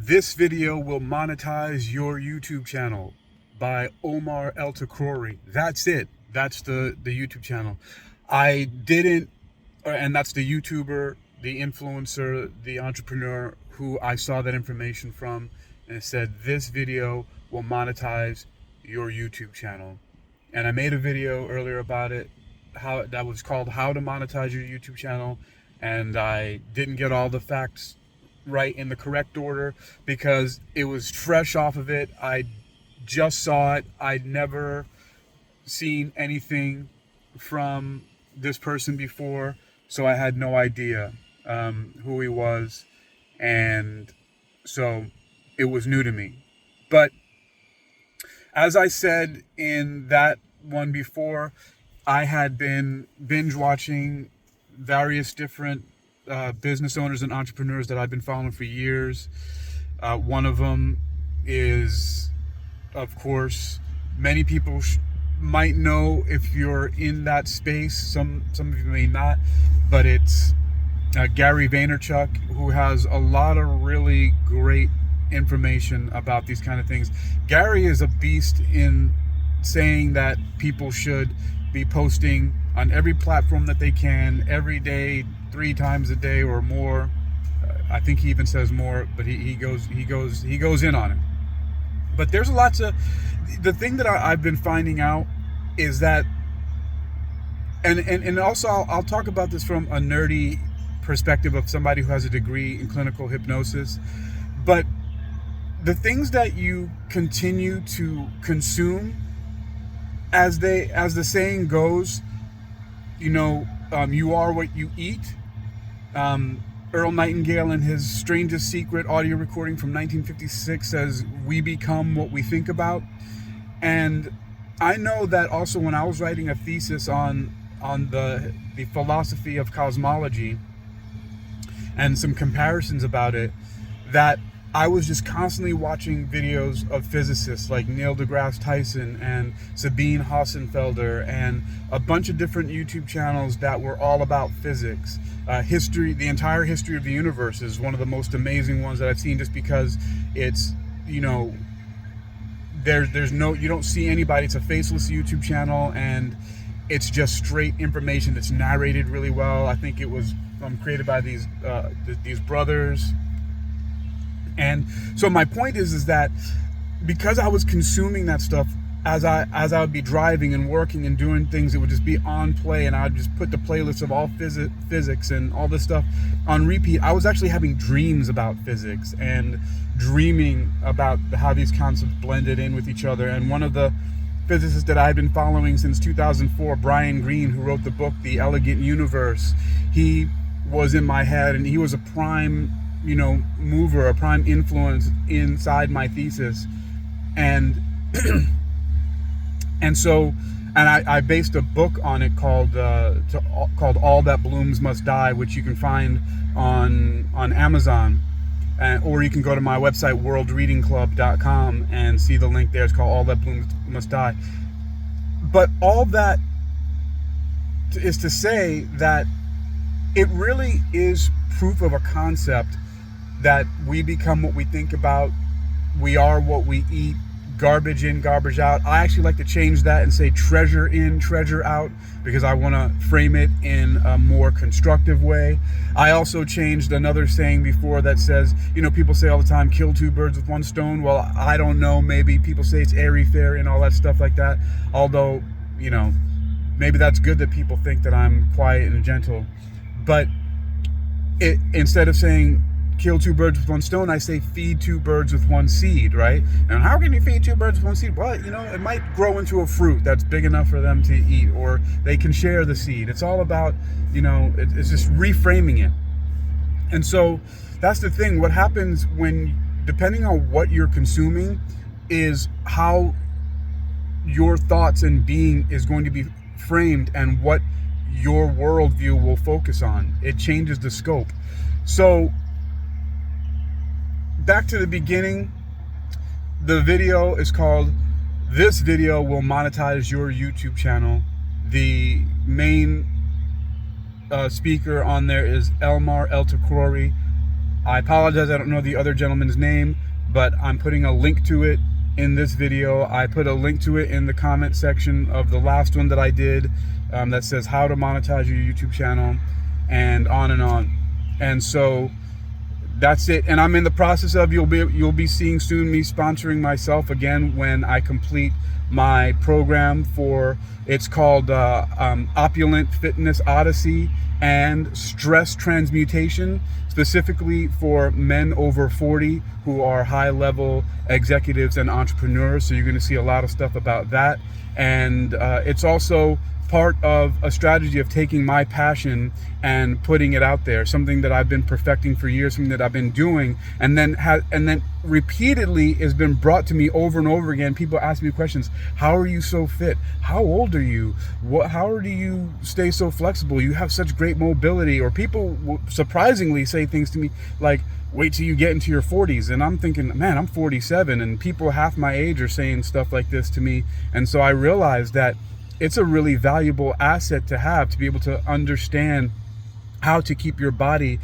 This video will monetize your YouTube channel by Omar El-Takrori. That's it. That's the YouTube channel. I didn't, and that's the YouTuber, the influencer, the entrepreneur who I saw that information from, and it said this video will monetize your YouTube channel. And I made a video earlier about it, that was called How to Monetize Your YouTube Channel, and I didn't get all the facts right in the correct order because it was fresh off of it. I just saw it. I'd never seen anything from this person before, so I had no idea who he was, and so it was new to me. But as I said in that one before, I had been binge watching various different business owners and entrepreneurs that I've been following for years. One of them is, of course, many people might know if you're in that space. Some of you may not, but it's Gary Vaynerchuk, who has a lot of really great information about these kind of things. Gary is a beast in saying that people should be posting on every platform that they can, every day, 3 times a day or more. I think he even says more, but he goes in on it. But there's lots of, the thing that I've been finding out is that, and also I'll talk about this from a nerdy perspective of somebody who has a degree in clinical hypnosis, but the things that you continue to consume, as the saying goes, you are what you eat. Earl Nightingale, in his Strangest Secret audio recording from 1956, says we become what we think about. And I know that also when I was writing a thesis on the philosophy of cosmology and some comparisons about it, that I was just constantly watching videos of physicists like Neil deGrasse Tyson and Sabine Hossenfelder and a bunch of different YouTube channels that were all about physics. The entire history of the universe is one of the most amazing ones that I've seen, just because it's, there's no, you don't see anybody. It's a faceless YouTube channel, and it's just straight information that's narrated really well. I think it was created by these brothers. And so my point is that because I was consuming that stuff as I would be driving and working and doing things, it would just be on play, and I'd just put the playlist of all physics and all this stuff on repeat. I was actually having dreams about physics and dreaming about how these concepts blended in with each other. And one of the physicists that I've been following since 2004, Brian Greene, who wrote the book The Elegant Universe, he was in my head, and he was a prime mover, a prime influence inside my thesis. And I based a book on it called All That Blooms Must Die, which you can find on Amazon, or you can go to my website worldreadingclub.com and see the link there. It's called All That Blooms Must Die. But all that is to say that it really is proof of a concept that we become what we think about, we are what we eat, garbage in, garbage out. I actually like to change that and say treasure in, treasure out, because I want to frame it in a more constructive way. I also changed another saying before that says, people say all the time, kill 2 birds with 1 stone. Well, I don't know, maybe people say it's airy-fairy and all that stuff like that. Although, maybe that's good that people think that I'm quiet and gentle. But instead of saying kill 2 birds with 1 stone, I say feed 2 birds with 1 seed, right? And how can you feed 2 birds with 1 seed? Well, it might grow into a fruit that's big enough for them to eat, or they can share the seed. It's all about, it's just reframing it. And so that's the thing. What happens when, depending on what you're consuming, is how your thoughts and being is going to be framed, and what your worldview will focus on. It changes the scope. So back to the beginning, the video is called This Video Will Monetize Your YouTube Channel. The main speaker on there is Omar El-Takrori. I apologize, I don't know the other gentleman's name, but I'm putting a link to it in this video. I put a link to it in the comment section of the last one that I did, that says how to monetize your YouTube channel, and on and on. And so that's it. And I'm in the process of, you'll be seeing soon me sponsoring myself again when I complete my program for, it's called Opulent Fitness Odyssey and Stress Transmutation, specifically for men over 40 who are high-level executives and entrepreneurs. So you're going to see a lot of stuff about that. And it's also part of a strategy of taking my passion and putting it out there, something that I've been perfecting for years, something that I've been doing, and then repeatedly has been brought to me over and over again. People ask me questions: how are you so fit? How old are you? How do you stay so flexible? You have such great mobility. Or people surprisingly say things to me like, wait till you get into your 40s. And I'm thinking, man, I'm 47, and people half my age are saying stuff like this to me. And so I realized that it's a really valuable asset to have, to be able to understand how to keep your body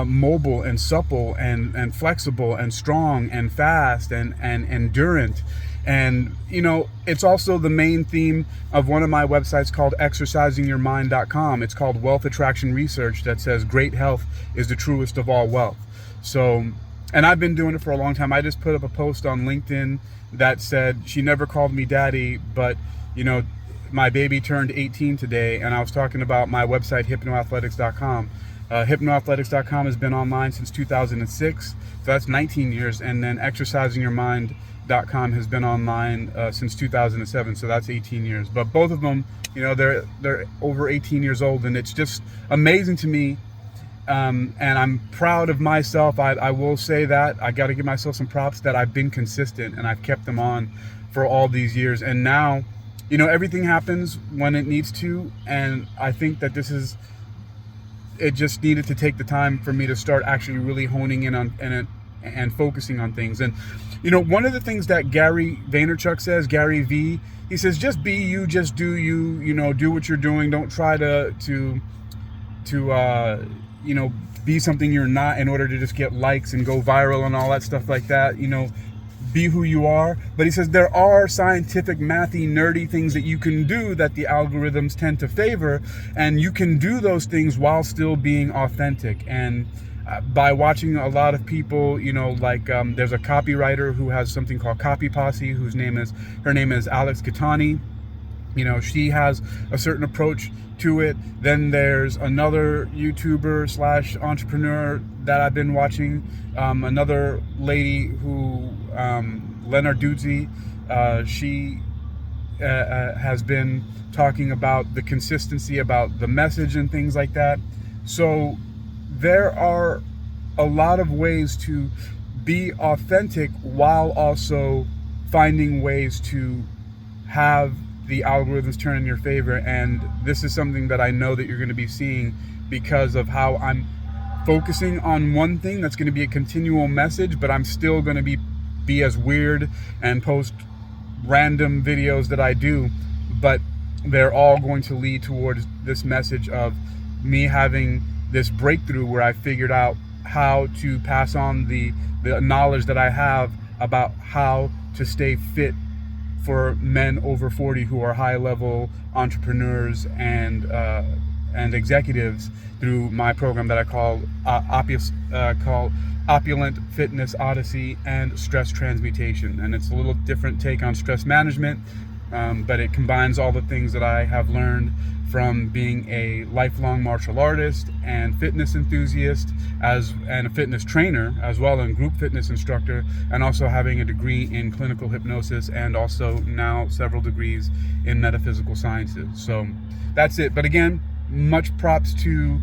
mobile and supple and flexible and strong and fast and endurant. And you know, it's also the main theme of one of my websites called exercisingyourmind.com. It's called Wealth Attraction Research, that says great health is the truest of all wealth. So, and I've been doing it for a long time. I just put up a post on LinkedIn that said, she never called me daddy, but you know, my baby turned 18 today, and I was talking about my website, hypnoathletics.com. Hypnoathletics.com has been online since 2006, so that's 19 years, and then exercisingyourmind.com has been online since 2007, so that's 18 years. But both of them, you know, they're over 18 years old, and it's just amazing to me. And I'm proud of myself. I will say that I got to give myself some props that I've been consistent and I've kept them on for all these years. And now, you know, everything happens when it needs to, and I think that it just needed to take the time for me to start actually really honing in on and focusing on things. And you know, one of the things that Gary Vaynerchuk says, Gary V, he says, just be you, just do you, you know, do what you're doing. Don't try to you know, be something you're not in order to just get likes and go viral and all that stuff like that. You know, be who you are. But he says there are scientific, mathy, nerdy things that you can do that the algorithms tend to favor, and you can do those things while still being authentic. And by watching a lot of people, you know, like there's a copywriter who has something called Copy Posse, her name is Alex Catani. You know, she has a certain approach to it. Then there's another YouTuber slash entrepreneur that I've been watching, another lady who, Leonard Dudzi, she has been talking about the consistency, about the message and things like that. So there are a lot of ways to be authentic while also finding ways to have the algorithms turn in your favor. And this is something that I know that you're going to be seeing because of how I'm focusing on one thing that's going to be a continual message, but I'm still going to be as weird and post random videos that I do, but they're all going to lead towards this message of me having this breakthrough where I figured out how to pass on the knowledge that I have about how to stay fit for men over 40 who are high-level entrepreneurs and executives through my program that I call Opulent Fitness Odyssey and Stress Transmutation. And it's a little different take on stress management, but it combines all the things that I have learned from being a lifelong martial artist and fitness enthusiast and a fitness trainer as well, and group fitness instructor, and also having a degree in clinical hypnosis and also now several degrees in metaphysical sciences. So that's it. But again, much props to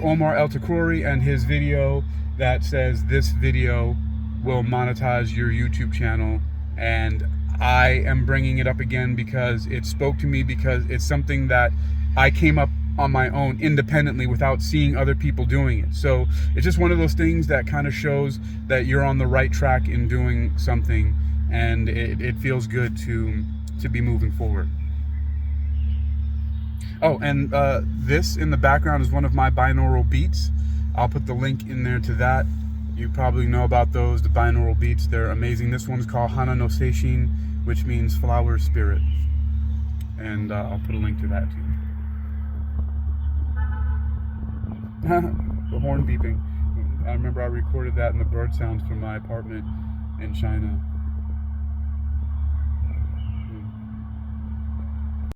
Omar El-Takrori and his video that says this video will monetize your YouTube channel. And I am bringing it up again because it spoke to me, because it's something that I came up on my own independently without seeing other people doing it. So it's just one of those things that kind of shows that you're on the right track in doing something, and it feels good to be moving forward. Oh, and this in the background is one of my binaural beats. I'll put the link in there to that You probably know about those, the binaural beats. They're amazing. This one's called Hana no Seishin, which means flower spirit. And I'll put a link to that too. The horn beeping. I remember I recorded that in the bird sounds from my apartment in China.